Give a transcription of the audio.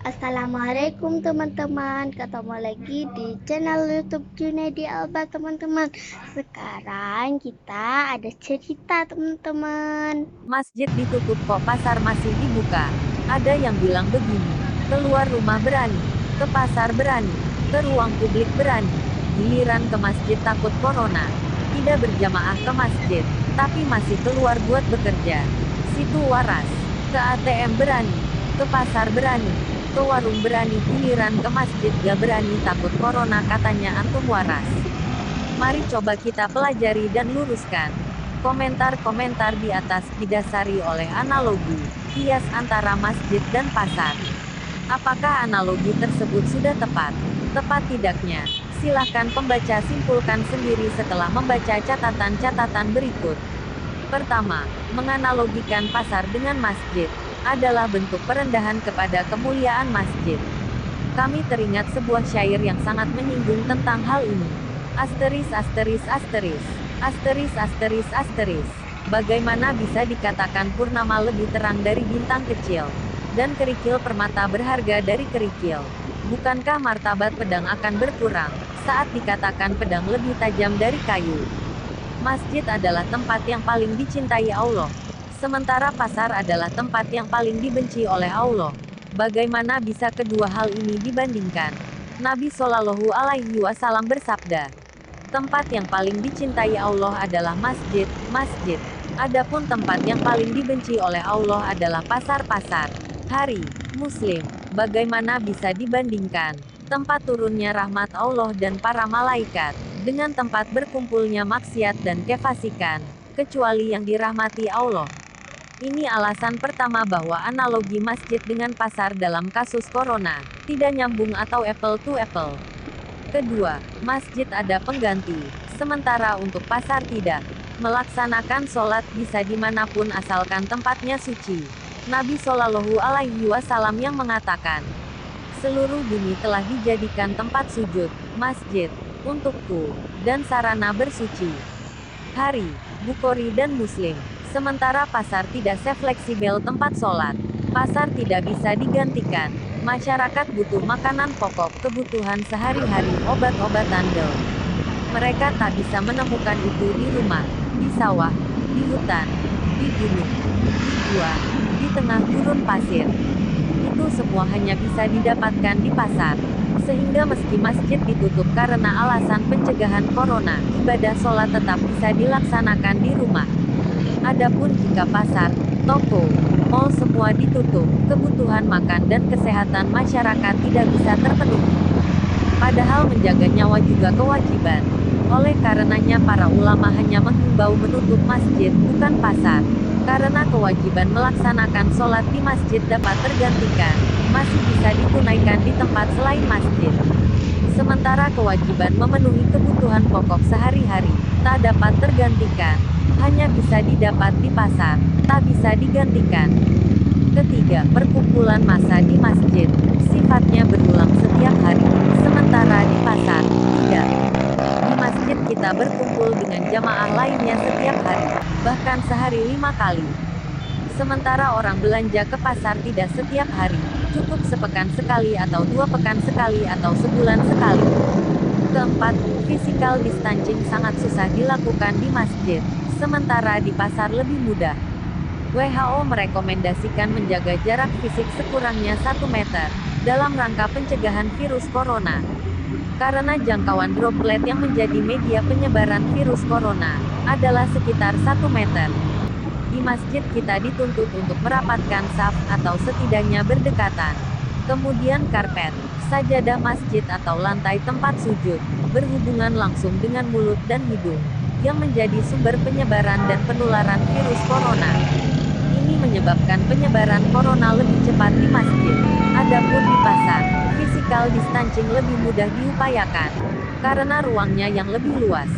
Assalamualaikum teman-teman, ketemu lagi di channel YouTube Junaidi Alba teman-teman. Sekarang kita ada cerita teman-teman. Masjid ditutup kok pasar masih dibuka. Ada yang bilang begini, keluar rumah berani, ke pasar berani, ke ruang publik berani. Giliran ke masjid takut corona. Tidak berjamaah ke masjid, tapi masih keluar buat bekerja. Situ waras, ke ATM berani, ke pasar berani, ke warung berani. Giliran ke masjid gak berani takut corona, katanya antum waras. Mari coba kita pelajari dan luruskan. Komentar-komentar di atas didasari oleh analogi, kias antara masjid dan pasar. Apakah analogi tersebut sudah tepat? Tepat tidaknya? Silahkan pembaca simpulkan sendiri setelah membaca catatan-catatan berikut. Pertama, menganalogikan pasar dengan masjid adalah bentuk perendahan kepada kemuliaan masjid. Kami teringat sebuah syair yang sangat menyinggung tentang hal ini. Asteris asteris asteris. Asteris asteris asteris. Bagaimana bisa dikatakan purnama lebih terang dari bintang kecil? Dan kerikil permata berharga dari kerikil. Bukankah martabat pedang akan berkurang saat dikatakan pedang lebih tajam dari kayu? Masjid adalah tempat yang paling dicintai Allah. Sementara pasar adalah tempat yang paling dibenci oleh Allah. Bagaimana bisa kedua hal ini dibandingkan? Nabi Shallallahu Alaihi Wasallam bersabda, tempat yang paling dicintai Allah adalah masjid, masjid. Adapun tempat yang paling dibenci oleh Allah adalah pasar-pasar. Hari Muslim, bagaimana bisa dibandingkan tempat turunnya rahmat Allah dan para malaikat dengan tempat berkumpulnya maksiat dan kefasikan, kecuali yang dirahmati Allah. Ini alasan pertama bahwa analogi masjid dengan pasar dalam kasus corona tidak nyambung atau apple to apple. Kedua, masjid ada pengganti, sementara untuk pasar tidak. Melaksanakan sholat bisa dimanapun asalkan tempatnya suci. Nabi Shallallahu Alaihi Wasallam yang mengatakan, seluruh bumi telah dijadikan tempat sujud, masjid, untukku, dan sarana bersuci. Hari, Bukhari dan Muslim. Sementara pasar tidak sefleksibel tempat sholat. Pasar tidak bisa digantikan. Masyarakat butuh makanan pokok, kebutuhan sehari-hari, obat-obatan del. Mereka tak bisa menemukan itu di rumah, di sawah, di hutan, di gunung, di gua, di tengah gurun pasir. Itu semua hanya bisa didapatkan di pasar. Sehingga meski masjid ditutup karena alasan pencegahan corona, ibadah sholat tetap bisa dilaksanakan di rumah. Adapun jika pasar, toko, mal semua ditutup, kebutuhan makan dan kesehatan masyarakat tidak bisa terpenuhi. Padahal menjaga nyawa juga kewajiban. Oleh karenanya para ulama hanya menghimbau menutup masjid, bukan pasar. Karena kewajiban melaksanakan sholat di masjid dapat tergantikan, masih bisa ditunaikan di tempat selain masjid. Sementara kewajiban memenuhi kebutuhan pokok sehari-hari, tak dapat tergantikan. Hanya bisa didapat di pasar, tak bisa digantikan. Ketiga, perkumpulan massa di masjid, sifatnya berulang setiap hari, sementara di pasar, tidak. Di masjid kita berkumpul dengan jamaah lainnya setiap hari, bahkan sehari 5 kali. Sementara orang belanja ke pasar tidak setiap hari, cukup sepekan sekali atau 2 pekan sekali atau sebulan sekali. Keempat, physical distancing sangat susah dilakukan di masjid, sementara di pasar lebih mudah. WHO merekomendasikan menjaga jarak fisik sekurangnya 1 meter, dalam rangka pencegahan virus corona. Karena jangkauan droplet yang menjadi media penyebaran virus corona, adalah sekitar 1 meter. Di masjid kita dituntut untuk merapatkan saf, atau setidaknya berdekatan. Kemudian karpet, sajadah masjid atau lantai tempat sujud, berhubungan langsung dengan mulut dan hidung, yang menjadi sumber penyebaran dan penularan virus corona. Ini menyebabkan penyebaran corona lebih cepat di masjid. Adapun di pasar, physical distancing lebih mudah diupayakan, karena ruangnya yang lebih luas.